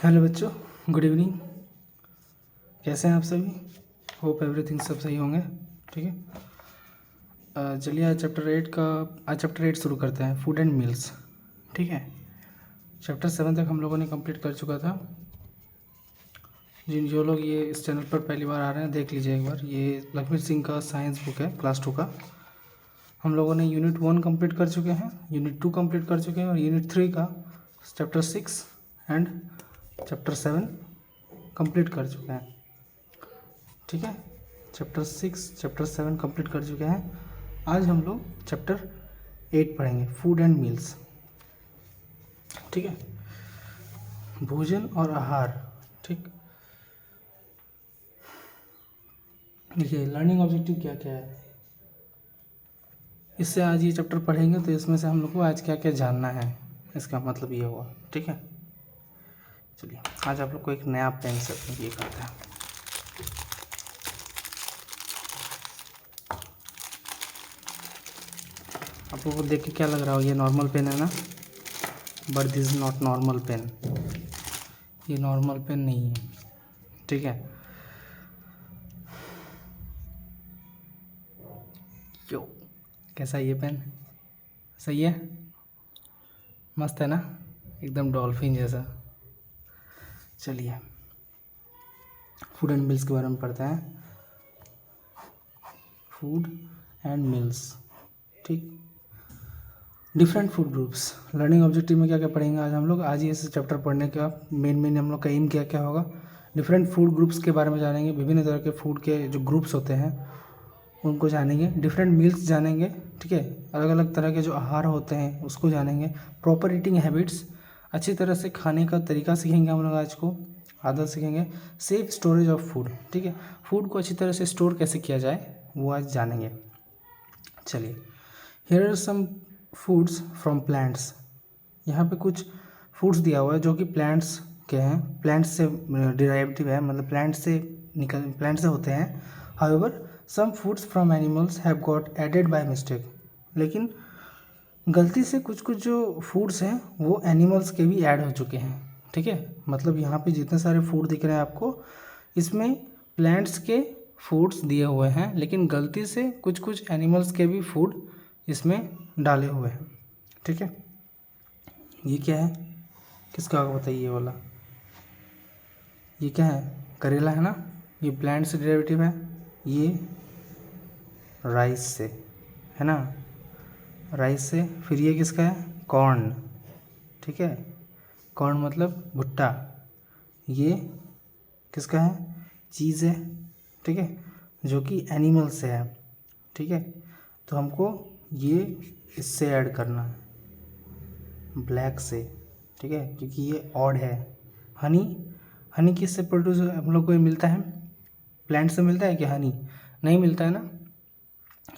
Hello बच्चों, good evening. कैसे हैं आप सभी? होप एवरीथिंग सब सही होंगे। ठीक है, चलिए आज चैप्टर 8 शुरू करते हैं, फूड एंड मील्स। ठीक है, चैप्टर 7 तक हम लोगों ने कंप्लीट कर चुका था। जो लोग ये इस चैनल पर पहली बार आ रहे हैं देख लीजिए एक बार। ये लखमीर सिंह का साइंस बुक है, क्लास 2 का। हम लोगों ने यूनिट 1 कंप्लीट कर चुके हैं, यूनिट 2 कंप्लीट कर चुके हैं और यूनिट 3 का चैप्टर 6 एंड चैप्टर 7 कंप्लीट कर चुके हैं। ठीक है, चैप्टर 6 चैप्टर 7 कंप्लीट कर चुके हैं। आज हम लोग चैप्टर 8 पढ़ेंगे, फूड एंड मील्स। ठीक है, भोजन और आहार। ठीक, देखिए लर्निंग ऑब्जेक्टिव क्या क्या है, इससे आज ये चैप्टर पढ़ेंगे तो इसमें से हम लोग को आज क्या क्या जानना है, इसका मतलब ये हुआ। ठीक है, चलिए आज आप लोग को एक नया पेन से ये करते हैं। आप लोगों को देख के क्या लग रहा हो, ये नॉर्मल पेन है ना, but this is not normal pain. ये नॉर्मल पेन नहीं है। ठीक है, क्यों, कैसा ये पेन? सही है, मस्त है ना, एकदम डॉल्फिन जैसा। चलिए फूड एंड मील्स के बारे में पढ़ते हैं। फूड एंड मील्स, ठीक। Different food groups, learning objective में क्या क्या पढ़ेंगे आज हम लोग। आज ये इस चैप्टर पढ़ने का मेन हम लोग का एम क्या क्या होगा, डिफरेंट फूड ग्रुप्स के बारे में जानेंगे। विभिन्न तरह के फूड के जो ग्रुप्स होते हैं उनको जानेंगे, डिफरेंट मील्स जानेंगे। ठीक है, अलग अलग तरह के जो आहार होते हैं उसको जानेंगे। प्रॉपर ईटिंग हैबिट्स, अच्छी तरह से खाने का तरीका सीखेंगे हम लोग आज को, आदत सीखेंगे। सेफ स्टोरेज ऑफ फूड, ठीक है, फूड को अच्छी तरह से स्टोर कैसे किया जाए वो आज जानेंगे। चलिए, here are some foods from plants. यहाँ पे कुछ फूड्स दिया हुआ है जो कि प्लांट्स के हैं, प्लांट्स से डिराइवेटिव है, मतलब प्लांट से होते हैं। However some foods from animals have got added by mistake. लेकिन गलती से कुछ कुछ जो फूड्स हैं वो एनिमल्स के भी ऐड हो चुके हैं। ठीक है, मतलब यहाँ पे जितने सारे फूड दिख रहे हैं आपको, इसमें प्लांट्स के फूड्स दिए हुए हैं, लेकिन गलती से कुछ कुछ एनिमल्स के भी फूड इसमें डाले हुए हैं। ठीक है, ये क्या है, किसका होगा बताइए? ये वाला ये क्या है? करेला है ना, ये प्लांट से डेरिवेटिव है, ये राइस से है ना, राइस से। फिर ये किसका है? कॉर्न। ठीक है, कॉर्न मतलब भुट्टा। ये किसका है? चीज़ है। ठीक है, जो कि एनिमल से है। ठीक है, तो हमको ये इससे ऐड करना है, ब्लैक से। ठीक है, क्योंकि ये ऑड है। हनी, हनी किससे प्रोड्यूस हम लोग को मिलता है? प्लांट से मिलता है क्या? हनी नहीं मिलता है ना।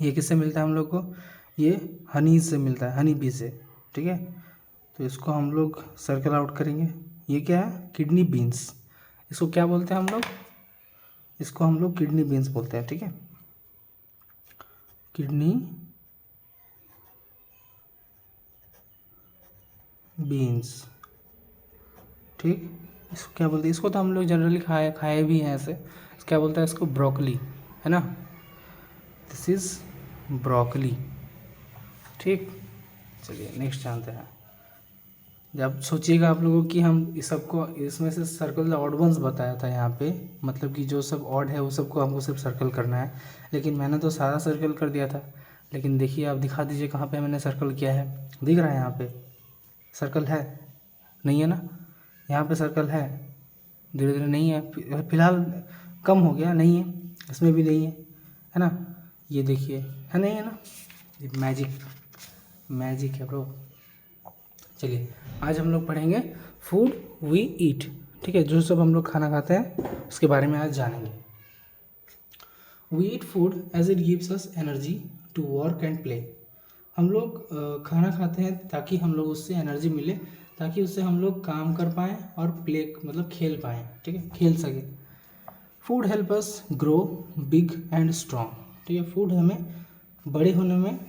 ये किससे मिलता है हम लोग को? ये हनी से मिलता है, हनी बी से। ठीक है, तो इसको हम लोग सर्कल आउट करेंगे। ये क्या है? Kidney beans. इसको क्या बोलते हैं हम लोग? इसको हम लोग किडनी बीन्स बोलते हैं। ठीक है, किडनी बीन्स। ठीक, इसको क्या बोलते हैं? इसको तो हम लोग जनरली खाए भी हैं ऐसे। इसको क्या बोलते हैं? इसको ब्रोकली, है ना, दिस इज ब्रोकली। ठीक, चलिए नेक्स्ट जानते हैं। जब सोचिएगा आप लोगों की हम इस सबको, इसमें से सर्कल ऑड वंस बताया था यहाँ पे, मतलब कि जो सब ऑड है वो सबको हमको सिर्फ सर्कल करना है, लेकिन मैंने तो सारा सर्कल कर दिया था। लेकिन देखिए आप दिखा दीजिए कहाँ पे मैंने सर्कल किया है। दिख रहा है यहाँ पे सर्कल है? नहीं है ना, यहाँ पे सर्कल है, धीरे धीरे नहीं है, फिलहाल कम हो गया, नहीं है, इसमें भी नहीं है ना। ये देखिए है, नहीं है ना, ये मैजिक है ब्रो। चलिए आज हम लोग पढ़ेंगे फूड वी ईट। ठीक है, जो सब हम लोग खाना खाते हैं उसके बारे में आज जानेंगे। We eat food as it gives us energy to work and play. हम लोग खाना खाते हैं ताकि हम लोग उससे एनर्जी मिले, ताकि उससे हम लोग काम कर पाएँ और प्ले मतलब खेल पाएँ। ठीक है, खेल सके। Food help us grow big and strong. ठीक है, फूड हमें बड़े होने में,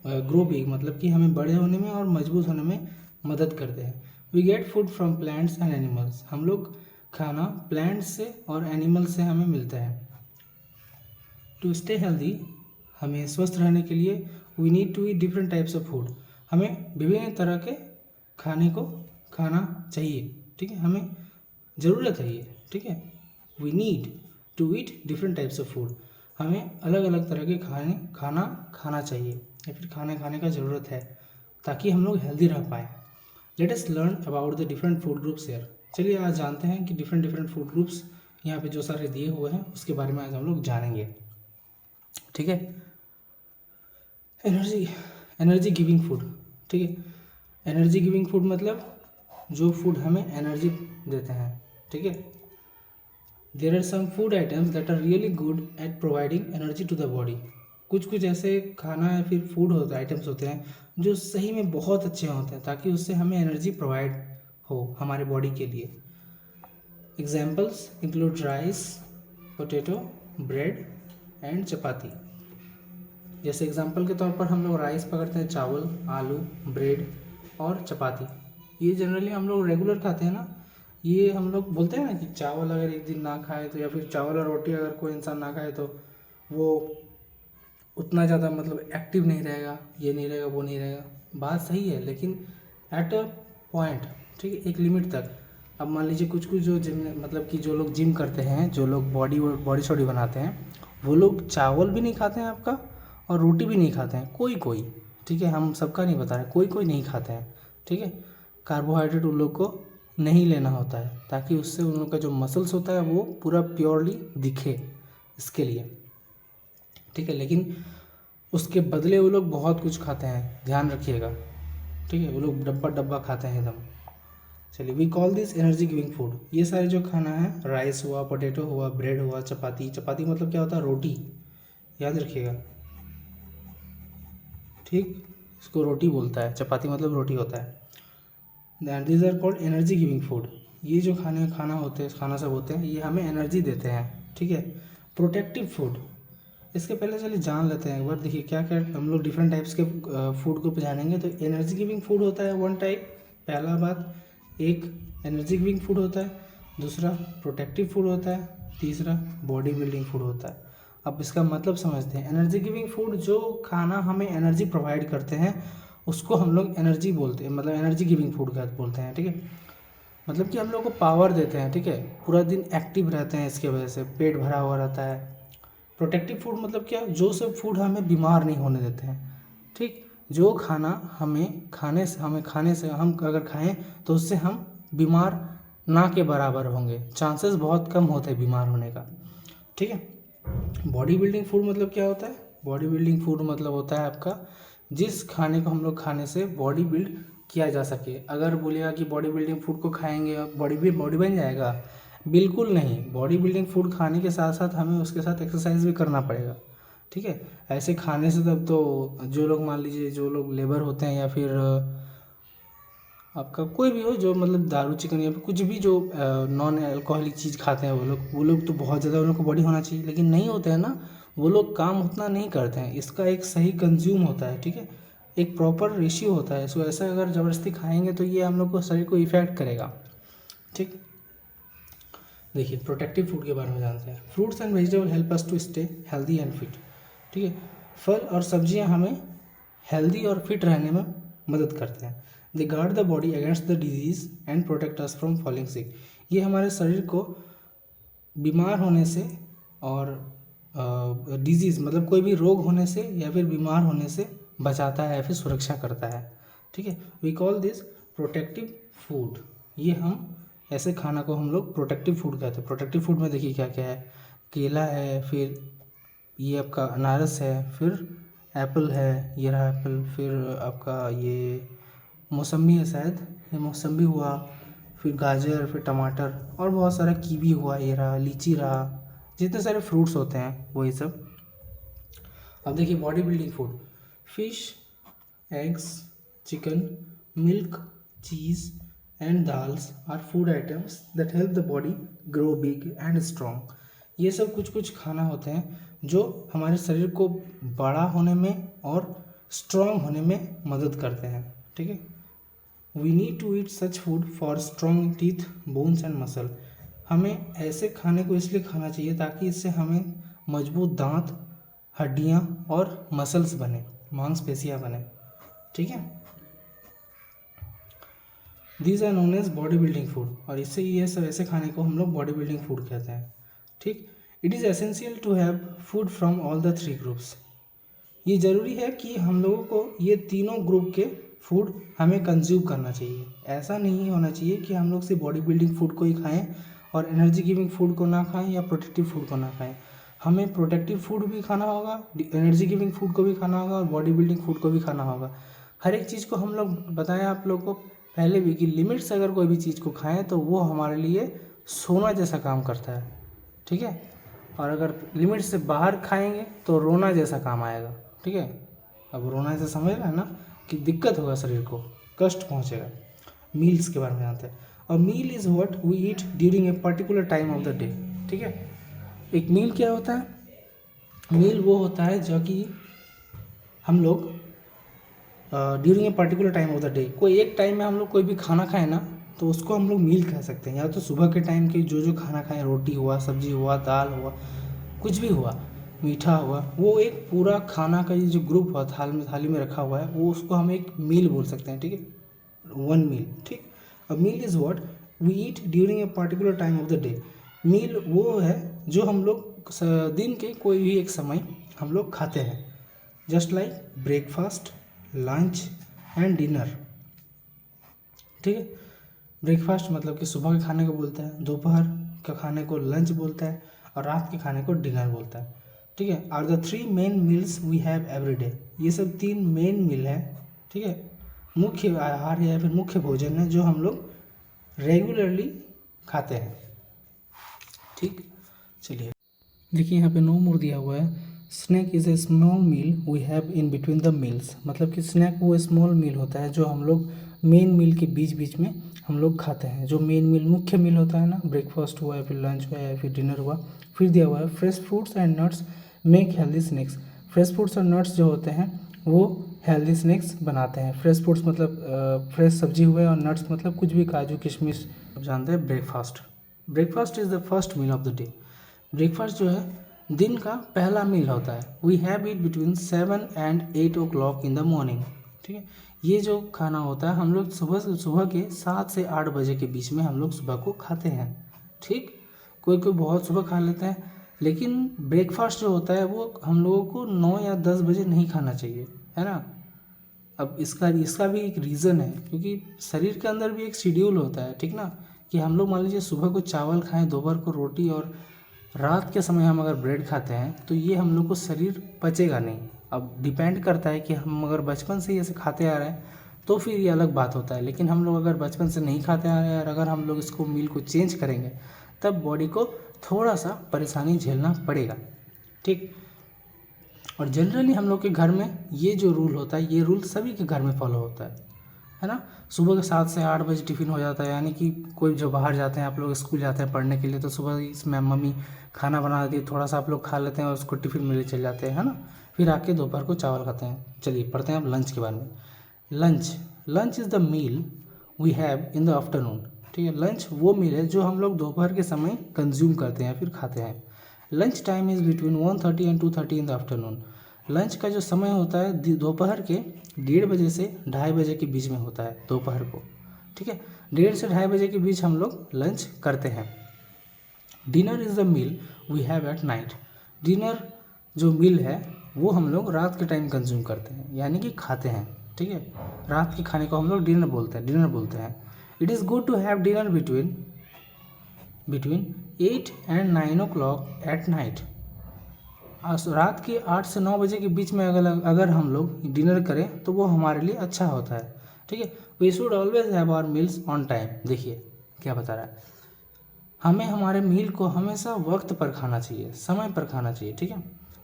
ग्रो बिग मतलब कि हमें बड़े होने में और मजबूत होने में मदद करते हैं। We get food from plants and animals, हम लोग खाना प्लांट्स से और एनिमल से हमें मिलता है। टू स्टे हेल्दी, हमें स्वस्थ रहने के लिए we need to eat different types of food, हमें विभिन्न तरह के खाने को खाना चाहिए, ठीक है, हमें ज़रूरत है ये, ठीक है। We need to eat different types of food, हमें अलग अलग तरह के खाना चाहिए या फिर खाने का ज़रूरत है ताकि हम लोग हेल्दी रह पाएँ। Let us learn about the different food groups here, चलिए आज जानते हैं कि डिफरेंट फूड ग्रुप्स यहाँ पे जो सारे दिए हुए हैं उसके बारे में आज हम लोग जानेंगे, ठीक है। एनर्जी गिविंग फूड, ठीक है। एनर्जी गिविंग फूड मतलब जो फूड हमें एनर्जी देते हैं, ठीक है। There are some food items that are really good at providing energy to the body, कुछ ऐसे खाना या फिर फूड होते आइटम्स होते हैं जो सही में बहुत अच्छे होते हैं ताकि उससे हमें एनर्जी प्रोवाइड हो हमारे बॉडी के लिए। Examples include rice, potato, bread and chapati. जैसे एग्जाम्पल के तौर पर हम लोग राइस पकड़ते हैं, चावल, आलू, ब्रेड और चपाती, ये जनरली हम लोग रेगुलर खाते हैं ना। ये हम लोग बोलते हैं ना कि चावल अगर एक दिन ना खाए तो, या फिर चावल और रोटी अगर कोई इंसान ना खाए तो वो उतना ज़्यादा मतलब एक्टिव नहीं रहेगा, ये नहीं रहेगा, वो नहीं रहेगा। बात सही है, लेकिन एट अ पॉइंट, ठीक है, एक लिमिट तक। अब मान लीजिए कुछ जो जिम मतलब कि जो लोग जिम करते हैं, जो लोग बॉडी शॉडी बनाते हैं, वो लोग चावल भी नहीं खाते हैं आपका और रोटी भी नहीं खाते हैं, कोई, ठीक है, हम सबका नहीं बता रहे, कोई नहीं खाते हैं, ठीक है। कार्बोहाइड्रेट उन लोग को नहीं लेना होता है ताकि उससे उन लोग का जो मसल्स होता है वो पूरा प्योरली दिखे, इसके लिए, ठीक है। लेकिन उसके बदले वो लोग बहुत कुछ खाते हैं, ध्यान रखिएगा, ठीक है, वो लोग डब्बा खाते हैं एकदम। चलिए, we call this energy giving food. ये सारे जो खाना है, राइस हुआ, पोटैटो हुआ, ब्रेड हुआ, चपाती मतलब क्या होता है, रोटी, याद रखिएगा, ठीक, इसको रोटी बोलता है, चपाती मतलब रोटी होता है। That these are called energy giving food. ये जो खाना सब होते हैं, ये हमें एनर्जी देते हैं, ठीक है। प्रोटेक्टिव फूड, इसके पहले चलिए जान लेते हैं एक बार। देखिए क्या क्या हम लोग डिफरेंट टाइप्स के फूड को जानेंगे। तो एनर्जी गिविंग फूड होता है वन टाइप, पहला बात, एक एनर्जी गिविंग फूड होता है, दूसरा प्रोटेक्टिव फूड होता है, तीसरा बॉडी बिल्डिंग फूड होता है। अब इसका मतलब समझते हैं। एनर्जी गिविंग फूड, जो खाना हमें एनर्जी प्रोवाइड करते हैं उसको हम लोग एनर्जी बोलते हैं, मतलब एनर्जी गिविंग फूड का बोलते हैं, ठीक है। मतलब कि हम लोग को पावर देते हैं, ठीक है, पूरा दिन एक्टिव रहते हैं, इसके वजह से पेट भरा हुआ रहता है। प्रोटेक्टिव फूड मतलब क्या, जो सब फूड हमें बीमार नहीं होने देते हैं, ठीक, जो खाना हमें खाने से हम अगर खाएं तो उससे हम बीमार ना के बराबर होंगे, चांसेस बहुत कम होते हैं बीमार होने का, ठीक है। बॉडी बिल्डिंग फूड मतलब क्या होता है, बॉडी बिल्डिंग फूड मतलब होता है आपका जिस खाने को हम लोग खाने से बॉडी बिल्ड किया जा सके। अगर बोलेगा कि बॉडी बिल्डिंग फूड को खाएंगे बॉडी बन जाएगा, बिल्कुल नहीं। बॉडी बिल्डिंग फूड खाने के साथ साथ हमें उसके साथ एक्सरसाइज भी करना पड़ेगा, ठीक है। ऐसे खाने से तब तो जो लोग मान लीजिए जो लोग लेबर होते हैं या फिर आपका कोई भी हो जो मतलब दारू चिकन या फिर कुछ भी जो नॉन अल्कोहलिक चीज़ खाते हैं वो लोग तो बहुत ज़्यादा उन लोग को बॉडी होना चाहिए, लेकिन नहीं होते हैं ना, वो लोग काम उतना नहीं करते हैं। इसका एक सही कंज्यूम होता है, ठीक है, एक प्रॉपर रेशियो होता है। इसको ऐसा अगर ज़बरदस्ती खाएंगे तो ये हम लोग को शरीर को इफेक्ट करेगा, ठीक। देखिए प्रोटेक्टिव फूड के बारे में जानते हैं। Fruits and vegetable help us to stay healthy and fit, ठीक है। फल और सब्जियां हमें हेल्दी और फिट रहने में मदद करते हैं। They guard the body against the disease and protect us from falling sick. ये हमारे शरीर को बीमार होने से और डिजीज़ मतलब कोई भी रोग होने से या फिर बीमार होने से बचाता है या फिर सुरक्षा करता है, ठीक है। We call this protective food. ये हम ऐसे खाना को हम लोग प्रोटेक्टिव फूड कहते हैं। प्रोटेक्टिव फूड में देखिए क्या क्या है, केला है, फिर ये आपका अनारस है, फिर एप्पल है, ये रहा एप्पल, फिर आपका ये मौसम्बी है शायद, ये मौसम्बी हुआ, फिर गाजर, फिर टमाटर और बहुत सारा कीवी हुआ, ये रहा लीची रहा, जितने सारे फ्रूट्स होते हैं वही सब। अब देखिए body building food, fish, eggs, chicken, milk, cheese and dals are food items that help the body grow big and strong. ये सब कुछ खाना होते हैं जो हमारे शरीर को बड़ा होने में और स्ट्रॉन्ग होने में मदद करते हैं, ठीक है। We need to eat such food for strong teeth, bones and muscle. हमें ऐसे खाने को इसलिए खाना चाहिए ताकि इससे हमें मजबूत दांत, हड्डियाँ और मसल्स बने, मांसपेशियाँ बने। ठीक है, these are known as body building food, और इससे ये सब ऐसे खाने को हम लोग बॉडी बिल्डिंग फूड कहते हैं। ठीक, it is essential to have food from all the three groups. ये ज़रूरी है कि हम लोगों को ये तीनों ग्रुप के फूड हमें कंज्यूम करना चाहिए। ऐसा नहीं होना चाहिए कि हम लोग सिर्फ बॉडी बिल्डिंग फूड को ही खाएं और एनर्जी गिविंग फूड को ना खाएं या प्रोटेक्टिव फूड को ना खाएं। हमें प्रोटेक्टिव फूड भी खाना होगा, एनर्जी गिविंग फूड को भी खाना होगा और बॉडी बिल्डिंग फूड को भी खाना होगा। हर एक चीज़ को हम लोग बताएं आप लोग को पहले भी कि लिमिट से अगर कोई भी चीज़ को खाएं तो वो हमारे लिए सोना जैसा काम करता है। ठीक है, और अगर लिमिट से बाहर खाएंगे तो रोना जैसा काम आएगा। ठीक है, अब रोना जैसा समझ रहे हैं ना कि दिक्कत होगा, शरीर को कष्ट पहुंचेगा। मील्स के बारे में जानते हैं, और meal is what we eat during a particular time of the day. ठीक है, एक मील क्या होता है? मील वो होता है जो कि हम लोग during a particular time of the day, कोई एक टाइम में हम लोग कोई भी खाना खाएं ना तो उसको हम लोग मील कह सकते हैं। या तो सुबह के टाइम के जो खाना खाएं, रोटी हुआ, सब्जी हुआ, दाल हुआ, कुछ भी हुआ, मीठा हुआ, वो एक पूरा खाना का ये जो ग्रुप हुआ थाली में रखा हुआ है, वो उसको हम एक मील बोल सकते हैं। ठीक है, वन मील। ठीक, a meal is what we eat during a particular time of the day. Meal वो है जो हम लोग दिन के कोई भी एक समय हम लोग खाते हैं, just like breakfast, lunch and dinner. ठीक है, ब्रेकफास्ट मतलब कि सुबह के खाने को बोलता है, दोपहर का खाने को लंच बोलता है और रात के खाने को डिनर बोलता है। ठीक है, are the three main meals we have every day. ये सब तीन मेन मील है। ठीक है, मुख्य आहार है या फिर मुख्य भोजन है जो हम लोग रेगुलरली खाते हैं। ठीक, चलिए देखिए यहाँ पे नो मोर दिया हुआ है। Snack is a small meal we have in between the meals. मतलब कि स्नैक वो स्मॉल मील होता है जो हम लोग मेन मील के बीच बीच में हम लोग खाते हैं। जो मेन मील मुख्य मील होता है ना, ब्रेकफास्ट हुआ या फिर लंच हुआ या फिर डिनर हुआ। फिर दिया हुआ है fresh fruits and nuts make healthy snacks. Fresh fruits और नट्स जो होते हैं वो हेल्दी स्नैक्स बनाते हैं। फ्रेश फ्रूट्स मतलब फ्रेश सब्जी हुए और नट्स मतलब कुछ भी, काजू किशमिश। आप जानते हैं breakfast. Breakfast is the first meal of the day. Breakfast जो है दिन का पहला मील होता है। We have it between 7 and 8 o'clock in the morning. ठीक है, ये जो खाना होता है हम लोग सुबह के 7 से 8 बजे के बीच में हम लोग सुबह को खाते हैं। ठीक, कोई कोई बहुत सुबह खा लेते हैं, लेकिन ब्रेकफास्ट जो होता है वो हम लोगों को 9 या 10 बजे नहीं खाना चाहिए, है ना। अब इसका भी एक रीज़न है, क्योंकि शरीर के अंदर भी एक शेड्यूल होता है। ठीक ना, कि हम लोग मान लीजिए सुबह को चावल खाएं, दोपहर को रोटी और रात के समय हम अगर ब्रेड खाते हैं तो ये हम लोग को शरीर पचेगा नहीं। अब डिपेंड करता है कि हम अगर बचपन से ही ऐसे खाते आ रहे हैं तो फिर ये अलग बात होता है, लेकिन हम लोग अगर बचपन से नहीं खाते आ रहे हैं और अगर हम लोग इसको मील को चेंज करेंगे तब बॉडी को थोड़ा सा परेशानी झेलना पड़ेगा। ठीक, और जनरली हम लोग के घर में ये जो रूल होता है, ये रूल सभी के घर में फॉलो होता है ना। सुबह के 7 से 8 बजे टिफ़िन हो जाता है, यानी कि कोई जो बाहर जाते हैं, आप लोग स्कूल जाते हैं पढ़ने के लिए, तो सुबह इसमें मम्मी खाना बना देती है, थोड़ा सा आप लोग खा लेते हैं और उसको टिफ़िन में ले चले जाते हैं, है ना। फिर आके दोपहर को चावल खाते हैं। चलिए पढ़ते हैं अब लंच के बारे में। Lunch is the meal we have in the afternoon. ठीक है, लंच वो मील है जो हम लोग दोपहर के समय कंज्यूम करते हैं, फिर खाते हैं। Lunch time is between 1:30 and 2:30 in the afternoon. Lunch का जो समय होता है दोपहर के 1:30 बजे से 2:30 बजे के बीच में होता है दोपहर को। ठीक है, 1:30 से 2:30 बजे के बीच हम लोग लंच करते हैं। Dinner is the meal we have at night. Dinner जो मील है वो हम लोग रात के टाइम कंज्यूम करते हैं, यानी कि खाते हैं। ठीक है, रात के खाने को हम लोग डिनर बोलते हैं। It is good to have dinner between 8 and 9 o'clock at night. रात के 8 से 9 बजे के बीच में अगर हम लोग डिनर करें तो वो हमारे लिए अच्छा होता है। ठीक है, we should always have our meals on time. देखिए क्या बता रहा है, हमें हमारे मील को हमेशा वक्त पर खाना चाहिए, समय पर खाना चाहिए। ठीक है,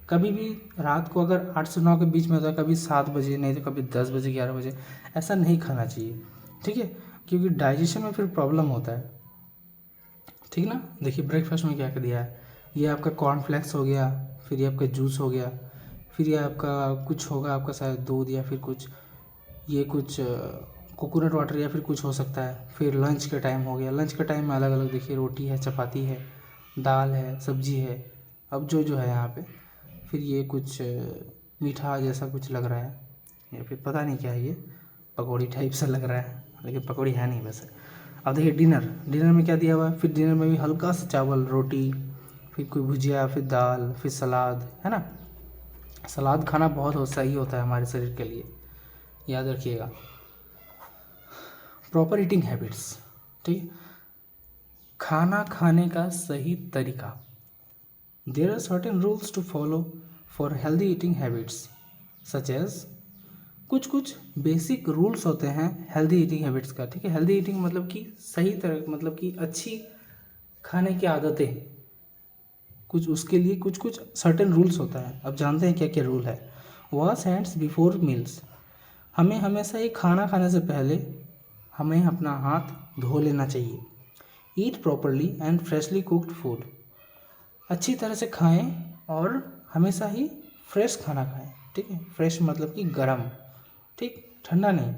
कभी भी रात को अगर 8 से 9 के बीच में होता है, कभी 7 बजे, नहीं तो कभी 10 बजे 11 बजे, ऐसा नहीं खाना चाहिए। ठीक है, क्योंकि डाइजेशन में फिर प्रॉब्लम होता है। ठीक ना, देखिए ब्रेकफास्ट में क्या कर दिया है, ये आपका कॉर्नफ्लेक्स हो गया, फिर ये आपका जूस हो गया, फिर ये आपका कुछ होगा आपका शायद दूध या फिर कुछ ये कुछ कोकोनट वाटर या फिर कुछ हो सकता है। फिर लंच का टाइम हो गया, लंच का टाइम में अलग अलग देखिए, रोटी है, चपाती है, दाल है, सब्जी है। अब जो जो है यहाँ पे फिर ये कुछ मीठा जैसा कुछ लग रहा है, या फिर पता नहीं क्या है, ये पकौड़ी टाइप सा लग रहा है, लेकिन पकौड़ी है नहीं वैसे। अब देखिए डिनर में क्या दिया हुआ है, फिर डिनर में भी हल्का सा चावल, रोटी, फिर कोई भुजिया, फिर दाल, फिर सलाद, है ना। सलाद खाना बहुत सही होता है हमारे शरीर के लिए, याद रखिएगा। प्रॉपर ईटिंग हैबिट्स, ठीक, खाना खाने का सही तरीका। There are certain rules to follow for healthy eating habits such as, कुछ बेसिक रूल्स होते हैं हेल्दी ईटिंग हैबिट्स का, ठीक है। हेल्दी ईटिंग मतलब कि सही तरह, मतलब कि अच्छी खाने की आदतें, कुछ उसके लिए कुछ सर्टेन रूल्स होता है। अब जानते हैं क्या क्या रूल है। वॉश हैंड्स बिफोर मील्स, हमें हमेशा ही खाना खाने से पहले हमें अपना हाथ धो लेना चाहिए। ईट properly and freshly cooked food, अच्छी तरह से खाएं और हमेशा ही फ्रेश खाना खाएं, ठीक है। फ्रेश मतलब कि गर्म, ठीक, ठंडा नहीं।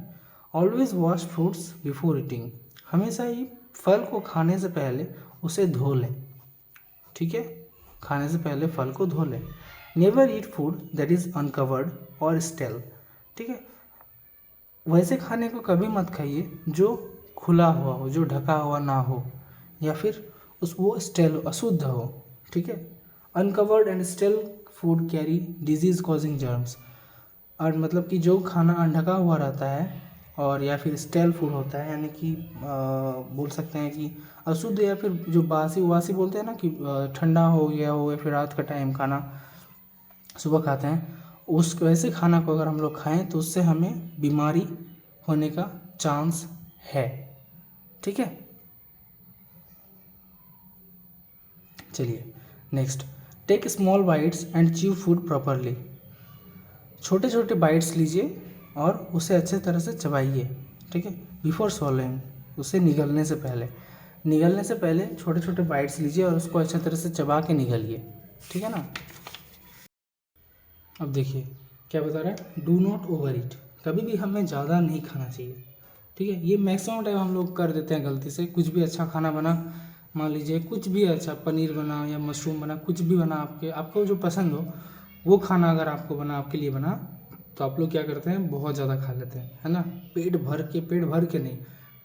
Always wash fruits before eating, हमेशा ही फल को खाने से पहले उसे धो लें, ठीक है। खाने से पहले फल को धो लें। Never eat food that is uncovered और स्टेल, ठीक है। वैसे खाने को कभी मत खाइए जो खुला हुआ हो, जो ढका हुआ ना हो, या फिर वो स्टेल अशुद्ध हो, ठीक है। Uncovered and stele food carry disease causing germs, और मतलब कि जो खाना अनढका हुआ रहता है और या फिर स्टेल फूड होता है, यानी कि बोल सकते हैं कि अशुद्ध, या फिर जो बासी वासी बोलते हैं ना, कि ठंडा हो गया हो, या फिर रात का टाइम खाना सुबह खाते हैं, उस वैसे खाना को अगर हम लोग खाएं तो उससे हमें बीमारी होने का चांस है, ठीक है। चलिए next, take small bites and chew food properly, छोटे छोटे बाइट्स लीजिए और उसे अच्छे तरह से चबाइए, ठीक है। बिफोर swallowing, उसे निगलने से पहले छोटे छोटे बाइट्स लीजिए और उसको अच्छे तरह से चबा के निगलिए, ठीक है ना। अब देखिए क्या बता रहा है, डू नॉट ओवर ईट, कभी भी हमें ज़्यादा नहीं खाना चाहिए, ठीक है। ये मैक्सिमम टाइम हम लोग कर देते हैं गलती से। कुछ भी अच्छा खाना बना, मान लीजिए कुछ भी अच्छा, पनीर बना या मशरूम बना, कुछ भी बना, आपको जो पसंद हो वो खाना अगर आपको बना, आपके लिए बना, तो आप लोग क्या करते हैं, बहुत ज़्यादा खा लेते हैं, है ना। पेट भर के नहीं,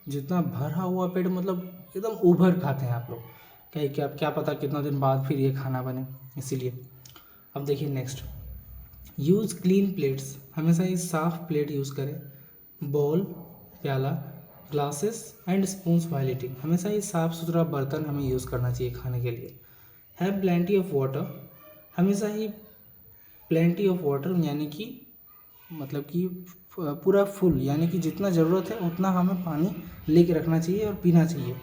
जितना भरा हुआ पेट, मतलब एकदम ओवर खाते हैं आप लोग, क्या पता कितना दिन बाद फिर ये खाना बने, इसीलिए। अब देखिए नेक्स्ट, यूज़ क्लीन प्लेट्स, हमेशा ही साफ़ प्लेट यूज़ करें। बॉल, प्याला, glasses and spoons while eating, हमेशा ही साफ़ सुथरा बर्तन हमें यूज़ करना चाहिए खाने के लिए। हैव प्लेंटी ऑफ वाटर, हमेशा ही प्लेंटी ऑफ वाटर, यानी कि मतलब कि पूरा फुल, यानी कि जितना ज़रूरत है उतना हमें पानी लेके रखना चाहिए और पीना चाहिए।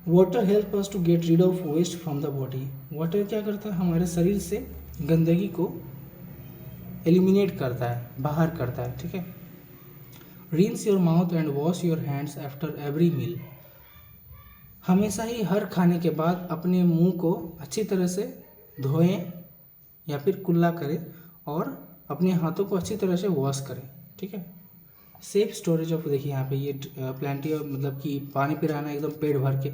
Water help us to get rid of waste from the body, water क्या करता है, हमारे शरीर से गंदगी को एलिमिनेट करता है, बाहर करता है, ठीक है। Rinse your mouth and wash your hands after every meal, हमेशा ही हर खाने के बाद अपने मुंह को अच्छी तरह से धोएं या फिर कुल्ला करें और अपने हाथों को अच्छी तरह से वॉश करें, ठीक है। सेफ स्टोरेज ऑफ, देखिए यहाँ पे ये प्लेंटी ऑफ, मतलब कि पानी पी रहा है ना, एकदम पेट भर के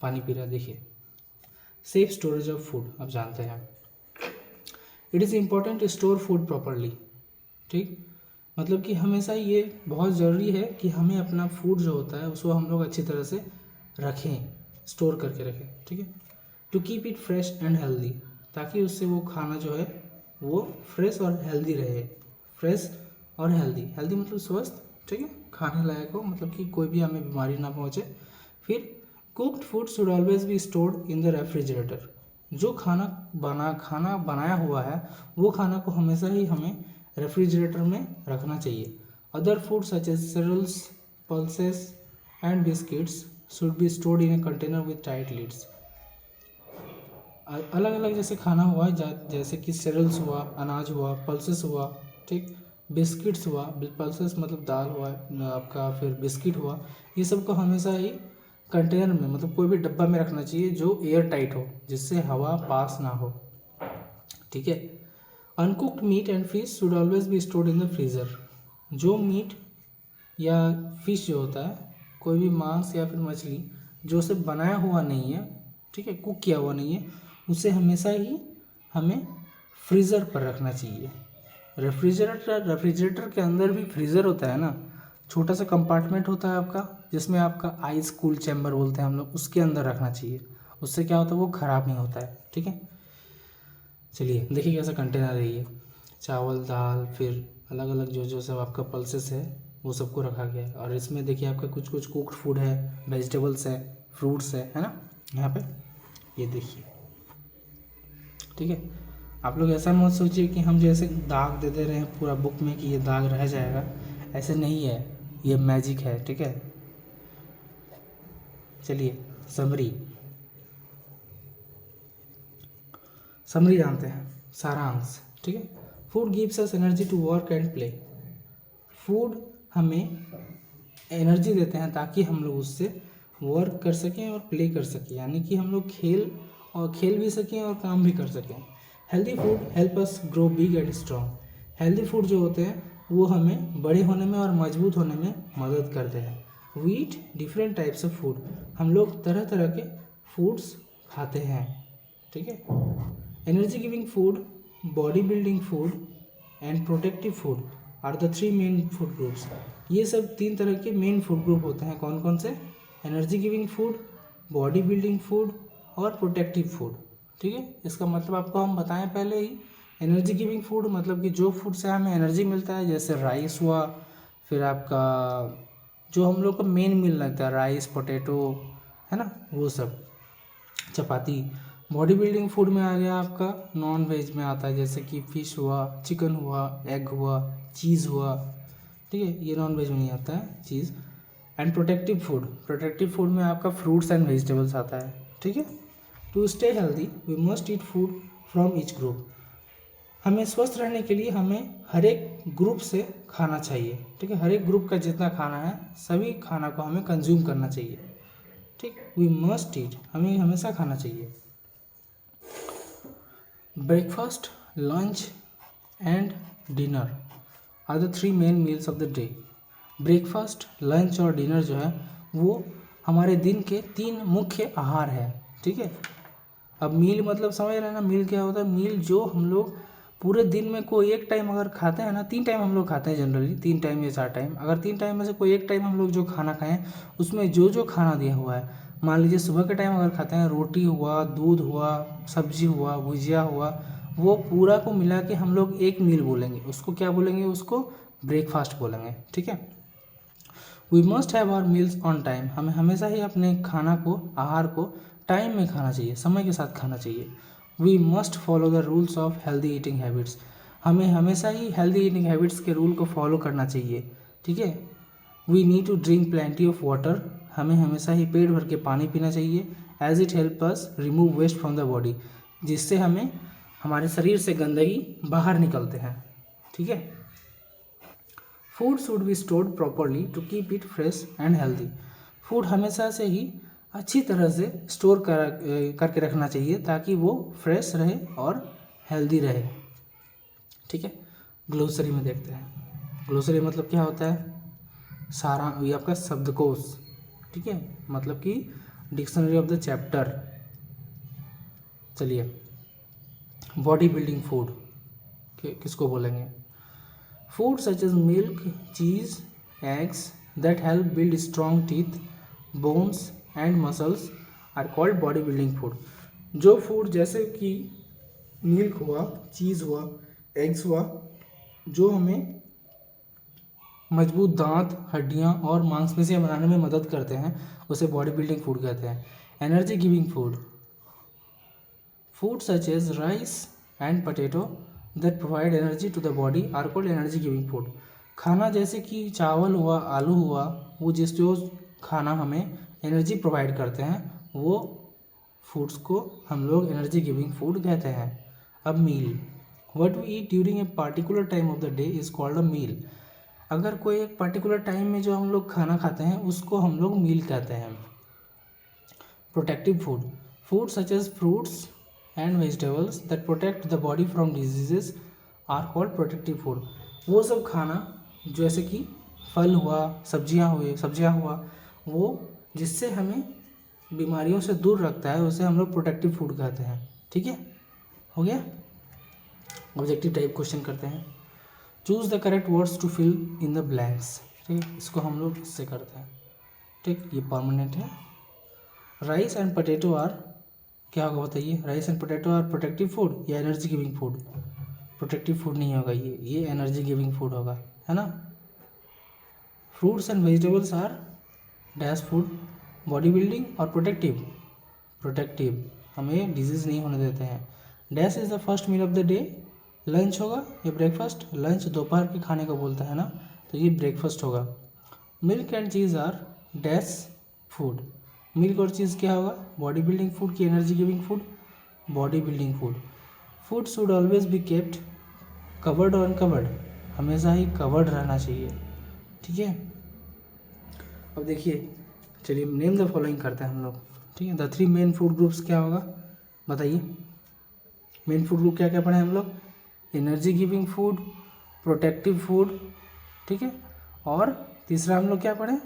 पानी पी रहा है, देखिए। सेफ स्टोरेज ऑफ फूड, अब जानते हैं। It is important to store food properly, ठीक, मतलब कि हमेशा ये बहुत ज़रूरी है कि हमें अपना फूड जो होता है उसको हम लोग अच्छी तरह से रखें, स्टोर करके रखें, ठीक है। To keep it fresh and healthy, ताकि उससे वो खाना जो है वो फ्रेश और हेल्दी रहे। फ्रेश और हेल्दी मतलब स्वस्थ, ठीक है, खाने लायक हो, मतलब कि कोई भी हमें बीमारी ना पहुँचे। फिर cooked food should always be stored in the refrigerator, जो खाना बनाया हुआ है वो खाना को हमेशा ही हमें रेफ्रिजरेटर में रखना चाहिए। Other food such as cereals, pulses and biscuits should be stored in a container with tight lids, अलग अलग जैसे खाना हुआ, जैसे कि cereals हुआ, अनाज हुआ, पल्सेस हुआ, ठीक, बिस्किट्स हुआ, पल्सेस मतलब दाल हुआ आपका, फिर बिस्किट हुआ, ये सब को हमेशा ही कंटेनर में, मतलब कोई भी डब्बा में रखना चाहिए जो एयर टाइट हो, जिससे हवा पास ना हो, ठीक है। Uncooked meat and fish should always be stored in the freezer, जो मीट या फिश जो होता है, कोई भी मांस या फिर मछली जो उसे बनाया हुआ नहीं है, ठीक है, कुक किया हुआ नहीं है, उसे हमेशा ही हमें फ्रीज़र पर रखना चाहिए। रेफ्रिजरेटर के अंदर भी फ्रीज़र होता है ना, छोटा सा कंपार्टमेंट होता है आपका, जिसमें आपका आइस कूल चैम्बर बोलते हैं हम लोग, उसके अंदर रखना चाहिए। उससे क्या होता है, वो ख़राब नहीं होता है। ठीक है, चलिए देखिए कैसा कंटेनर है ये। चावल, दाल, फिर अलग अलग जो जो सब आपका पल्सेस है वो सबको रखा गया है। और इसमें देखिए आपका कुछ कुछ कुक्ड फूड है, वेजिटेबल्स है, फ्रूट्स है ना, यहाँ पे ये देखिए। ठीक है, आप लोग ऐसा मत सोचिए कि हम जैसे दाग दे दे रहे हैं पूरा बुक में कि ये दाग रह जाएगा, ऐसे नहीं है, ये मैजिक है। ठीक है, चलिए समरी जानते हैं, सारांश। ठीक है, food gives us energy to work and play. Food हमें एनर्जी देते हैं ताकि हम लोग उससे वर्क कर सकें और प्ले कर सकें, यानी कि हम लोग खेल भी सकें और काम भी कर सकें। Healthy food help us grow big and strong. Healthy food जो होते हैं वो हमें बड़े होने में और मजबूत होने में मदद करते हैं। We eat different types of food. हम लोग तरह तरह के फूड्स खाते हैं। ठीक है, energy giving food, body building food and protective food are the 3 main food groups. ये सब 3 तरह के मेन फूड ग्रुप होते हैं। कौन कौन से? Energy giving food, body building food और प्रोटेक्टिव फूड। ठीक है, इसका मतलब आपको हम बताएं पहले ही। एनर्जी गिविंग फूड मतलब कि जो फूड से हमें एनर्जी मिलता है, जैसे राइस हुआ, फिर आपका जो हम लोग का मेन मील लगता है, राइस, पोटैटो, है ना, वो सब, चपाती। बॉडी बिल्डिंग फूड में आ गया आपका नॉन वेज में आता है, जैसे कि फिश हुआ, चिकन हुआ, एग हुआ, चीज़ हुआ। ठीक है, ये नॉन वेज में नहीं आता है चीज़। एंड प्रोटेक्टिव फूड में आपका फ्रूट्स एंड वेजिटेबल्स आता है। ठीक है, to stay healthy we must eat food from each group. हमें स्वस्थ रहने के लिए हमें हर एक ग्रुप से खाना चाहिए। ठीक है, हर एक ग्रुप का जितना खाना है सभी खाना को हमें कंज्यूम करना चाहिए। ठीक, वी मस्ट ईट, हमें हमेशा खाना चाहिए। Breakfast, lunch and dinner are the 3 main meals of the day. Breakfast, lunch और डिनर जो है वो हमारे दिन के 3 मुख्य आहार है। ठीक है, अब मील मतलब समझ रहे हैं ना, मील क्या होता है? मील जो हम लोग पूरे दिन में कोई एक टाइम अगर खाते हैं ना, 3 टाइम हम लोग खाते हैं जनरली, 3 टाइम या 4 टाइम। अगर 3 टाइम में से कोई एक टाइम हम लोग जो खाना खाएं, उसमें जो जो खाना दिया हुआ है, मान लीजिए सुबह के टाइम अगर खाते हैं, रोटी हुआ, दूध हुआ, सब्जी हुआ, भुजिया हुआ, वो पूरा को मिला के हम लोग एक मील बोलेंगे। उसको क्या बोलेंगे? उसको ब्रेकफास्ट बोलेंगे। ठीक है, we must have our meals on time. हमें हमेशा ही अपने खाना को, आहार को टाइम में खाना चाहिए, समय के साथ खाना चाहिए। We must follow the rules of healthy eating habits. हमें हमेशा ही हेल्दी ईटिंग हैबिट्स के रूल को फॉलो करना चाहिए। ठीक है, we need to drink plenty of water. हमें हमेशा ही पेट भर के पानी पीना चाहिए। As it help us remove waste from the body, जिससे हमें हमारे शरीर से गंदगी बाहर निकलते हैं। ठीक है, food should be stored properly to keep it fresh and healthy. Food हमेशा से ही अच्छी तरह से स्टोर करके रखना चाहिए ताकि वो फ्रेश रहे और हेल्दी रहे। ठीक है, ग्लोसरी में देखते हैं। ग्लोसरी मतलब क्या होता है? सारा ये आपका शब्दकोश। ठीक है, मतलब कि डिक्शनरी ऑफ द चैप्टर। चलिए, बॉडी बिल्डिंग फूड किसको बोलेंगे? Food such as milk, cheese, eggs that help build strong teeth, bones and muscles are called body building food. जो फूड जैसे कि मिल्क हुआ, चीज़ हुआ, एग्स हुआ, जो हमें मजबूत दांत, हड्डियां और मांसपेशियां बनाने में मदद करते हैं, उसे बॉडी बिल्डिंग फूड कहते हैं। Energy giving food such as rice and potato that provide energy to the body are called energy giving food. खाना जैसे कि चावल हुआ, आलू हुआ, वो जो खाना हमें एनर्जी प्रोवाइड करते हैं, वो फूड्स को हम लोग एनर्जी गिविंग फूड कहते हैं। अब meal, what we eat during a particular time of the day is called a meal. अगर कोई एक पर्टिकुलर टाइम में जो हम लोग खाना खाते हैं उसको हम लोग मील कहते हैं। Protective food such as fruits and vegetables that protect the body from diseases are called protective food. वो सब खाना जैसे कि फल हुआ, सब्जियां हुआ, वो जिससे हमें बीमारियों से दूर रखता है उसे हम लोग प्रोटेक्टिव फूड कहते हैं। ठीक है, हो गया। ऑब्जेक्टिव टाइप क्वेश्चन करते हैं। Choose the correct words to fill in the blanks. ठीक है, इसको हम लोग इससे करते हैं। ठीक, ये परमानेंट है। राइस एंड पोटैटो आर, क्या होगा बताइए? Rice and potato are protective food या energy giving food? Protective food नहीं होगा, ये एनर्जी गिविंग फूड होगा, है ना। Fruits and vegetables are dash food, body building और प्रोटेक्टिव? प्रोटेक्टिव, हमें डिजीज़ नहीं होने देते हैं। Dash is the first meal of the day, lunch होगा या ब्रेकफास्ट? लंच दोपहर के खाने को बोलता है ना, तो ये ब्रेकफास्ट होगा। Milk and cheese are dash food, milk और चीज़ क्या होगा? बॉडी बिल्डिंग फूड की energy giving food? Body building food. Food should always be kept covered और अनकवर्ड, हमेशा ही कवर्ड रहना चाहिए। ठीक है, अब देखिए, चलिए नेम द फॉलोइंग करते हैं हम लोग। ठीक है, द 3 मेन फूड ग्रुप्स क्या होगा बताइए? मेन फूड ग्रुप क्या क्या पढ़े हम लोग? Energy giving food, protective food, ठीक है, और तीसरा हम लोग क्या पढ़े?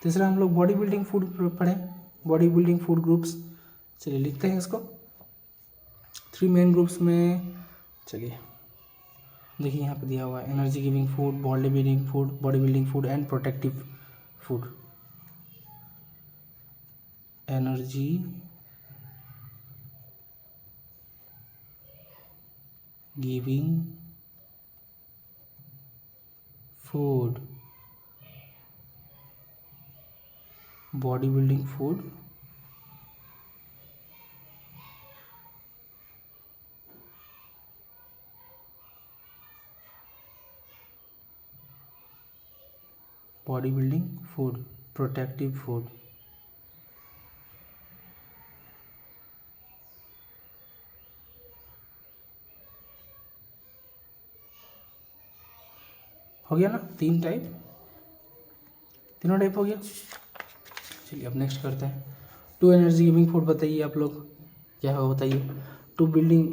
तीसरा हम लोग बॉडी बिल्डिंग फूड पढ़े, बॉडी बिल्डिंग फूड ग्रुप्स। चलिए लिखते हैं इसको। 3 मेन ग्रुप्स में, चलिए देखिए यहाँ पे दिया हुआ है energy giving food, body building food and protective food. Energy giving food, body building food, body building food, protective food. हो गया ना? 3 टाइप, तीनों टाइप हो गया। चलिए अब नेक्स्ट करते हैं। 2 एनर्जी गिविंग फूड बताइए आप लोग, क्या हो बताइए? 2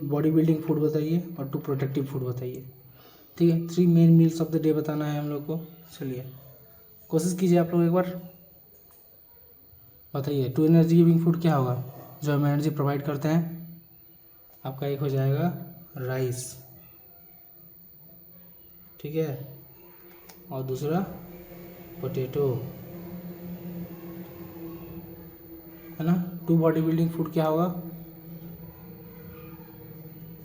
बॉडी बिल्डिंग फूड बताइए और 2 प्रोटेक्टिव फूड बताइए। ठीक है, 3 main meals of the day बताना है हम लोग को। चलिए कोशिश कीजिए आप लोग एक बार, बताइए 2 एनर्जी गिविंग फूड क्या होगा जो हम एनर्जी प्रोवाइड करते हैं? आपका एक हो जाएगा राइस, ठीक है, और दूसरा पोटैटो, है ना। 2 बॉडी बिल्डिंग फूड क्या होगा?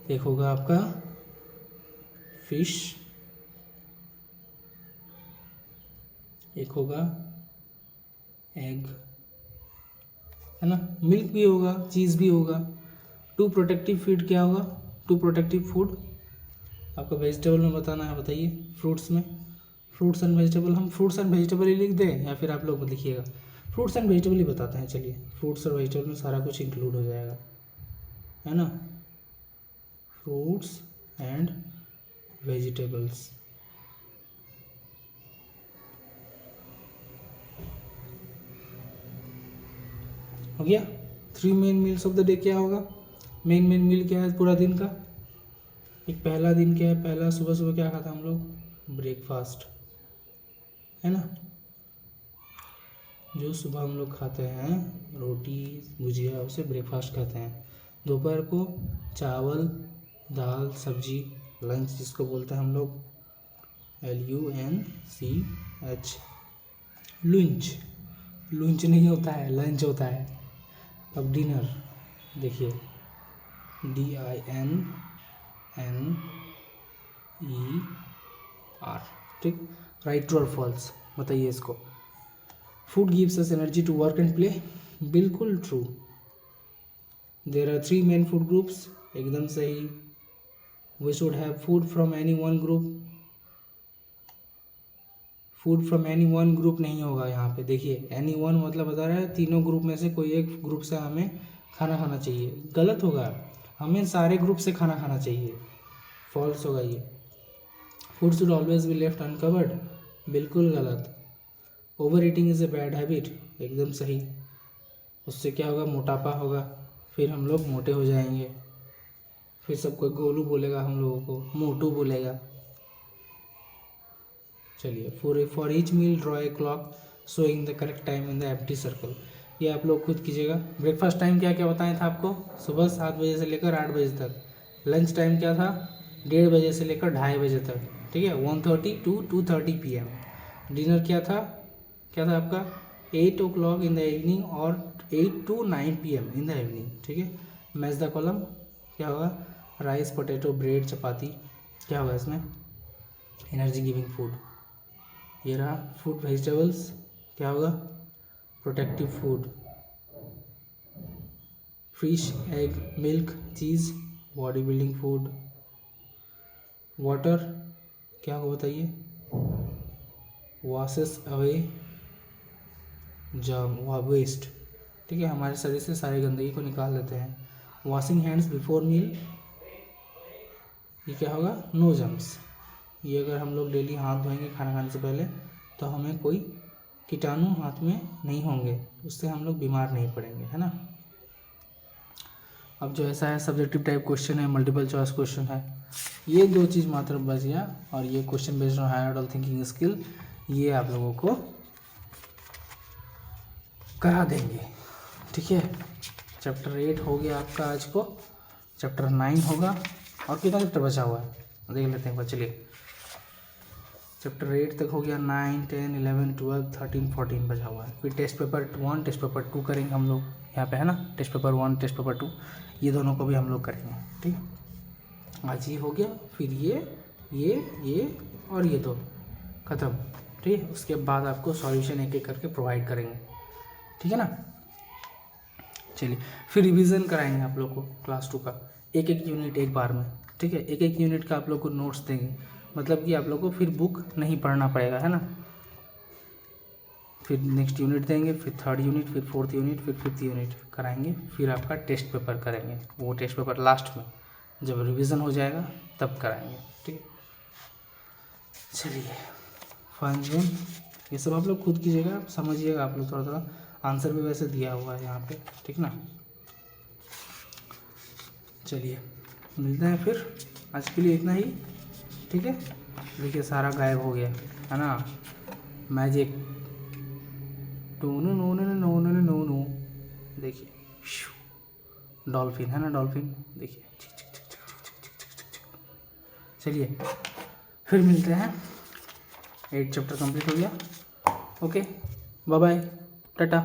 एक होगा आपका फिश, एक होगा एग, है ना। मिल्क भी होगा, चीज़ भी होगा। 2 प्रोटेक्टिव फूड क्या होगा? 2 प्रोटेक्टिव फूड आपका वेजिटेबल में बताना है, बताइए। फ्रूट्स में, फ्रूट्स एंड वेजिटेबल, हम फ्रूट्स एंड वेजिटेबल ही लिख दें या फिर आप लोग लिखिएगा? फ्रूट्स एंड वेजिटेबल ही बताते हैं। चलिए, फ्रूट्स और वेजिटेबल में सारा कुछ इंक्लूड हो जाएगा, है ना। फ्रूट्स एंड वेजिटेबल्स, हो गया। 3 main meals of the day क्या होगा? मेन मील क्या है पूरा दिन का? एक पहला दिन क्या है? पहला सुबह सुबह क्या खाता हम लोग? ब्रेकफास्ट, है ना। जो सुबह हम लोग खाते हैं रोटी भुजिया, उसे ब्रेकफास्ट कहते हैं। दोपहर को चावल दाल सब्जी, लंच जिसको बोलते हैं हम लोग LUNCH, लंच नहीं होता है, लंच होता है। अब डिनर देखिए DINNER, ठीक। राइट ट्रू और फॉल्स बताइए इसको। Food gives us energy to work and play, बिल्कुल true. There are 3 main food groups, एकदम सही। We should have food from any one group, food from any one group नहीं होगा यहाँ पे। देखिए एनी वन मतलब बता रहा है तीनों ग्रुप में से कोई एक ग्रुप से हमें खाना खाना चाहिए, गलत होगा। हमें सारे ग्रुप से खाना खाना चाहिए, फॉल्स होगा ये। Food should always be left uncovered, बिल्कुल गलत। Over eating is a bad habit, एकदम सही। उससे क्या होगा? मोटापा होगा, फिर हम लोग मोटे हो जाएंगे, फिर सबको गोलू बोलेगा, हम लोगों को मोटू बोलेगा। चलिए, for each meal draw a clock showing the correct time in the empty circle. ये आप लोग खुद कीजिएगा। ब्रेकफास्ट टाइम क्या क्या बताया था आपको, सुबह 7 बजे से लेकर 8 बजे तक। लंच टाइम क्या था, 1:30 बजे से लेकर 2:30 बजे तक, ठीक है, 1:30 to 2:30 PM। डिनर क्या था आपका 8 o'clock इन द इवनिंग और 8 to 9 PM in the evening, ठीक है। मैच द कॉलम क्या होगा, राइस, पोटैटो, ब्रेड, चपाती, क्या होगा इसमें, एनर्जी गिविंग फूड। ये रहा फूड वेजिटेबल्स, क्या होगा, protective food. Fish, egg, milk, cheese, body building food. Water क्या होगा बताइए, वॉशेस अवे जर्म व वेस्ट, ठीक है, हमारे शरीर से सारी गंदगी को निकाल देते हैं। वॉशिंग हैंड्स बिफोर मील, ये क्या होगा, नो जर्म्स। ये अगर हम लोग डेली हाथ धोएंगे खाना खाने से पहले तो हमें कोई कीटाणु हाथ में नहीं होंगे, उससे हम लोग बीमार नहीं पड़ेंगे, है ना। अब जो ऐसा है सब्जेक्टिव टाइप क्वेश्चन है, मल्टीपल चॉइस क्वेश्चन है, ये 2 चीज़ मात्र बच गया। और ये question based on higher order thinking skill, ये आप लोगों को करा देंगे, ठीक है। चैप्टर 8 हो गया आपका आज को, चैप्टर 9 होगा। और कितना चैप्टर बचा हुआ है देख लेते हैं एक बार, चलिए। चैप्टर 8 तक हो गया, 9, 10, 11, 12, 13, 14 बचा हुआ है। फिर टेस्ट पेपर 1, टेस्ट पेपर 2 करेंगे हम लोग, यहाँ पे है ना, टेस्ट पेपर 1, टेस्ट पेपर 2, ये दोनों को भी हम लोग करेंगे, ठीक। आज ये हो गया, फिर ये और ये 2 ख़त्म, ठीक है। उसके बाद आपको सॉल्यूशन एक एक करके प्रोवाइड करेंगे, ठीक है ना। चलिए, फिर रिवीजन कराएंगे आप लोग को क्लास 2 का, एक एक यूनिट एक बार में, ठीक है। एक एक यूनिट का आप लोग को नोट्स देंगे, मतलब कि आप लोग को फिर बुक नहीं पढ़ना पड़ेगा, है ना। फिर नेक्स्ट यूनिट देंगे, फिर 3rd यूनिट, फिर 4th यूनिट, फिर 5th यूनिट कराएंगे, फिर आपका टेस्ट पेपर करेंगे। वो टेस्ट पेपर लास्ट में जब रिवीजन हो जाएगा तब कराएंगे, ठीक है। चलिए, 5 जून ये सब आप लोग खुद कीजिएगा, समझिएगा आप लोग थोड़ा थोड़ा। आंसर भी वैसे दिया हुआ है यहाँ पे, ठीक ना। चलिए, मिलते हैं फिर, आज के लिए इतना ही, ठीक है। देखिए सारा गायब हो गया, है ना, मैजिक टूनू no no no no no no, देखिए डॉल्फिन, है ना, डॉल्फिन, देखिए। चलिए, फिर मिलते हैं, 8 चैप्टर कंप्लीट हो गया। Okay, bye bye, Tata.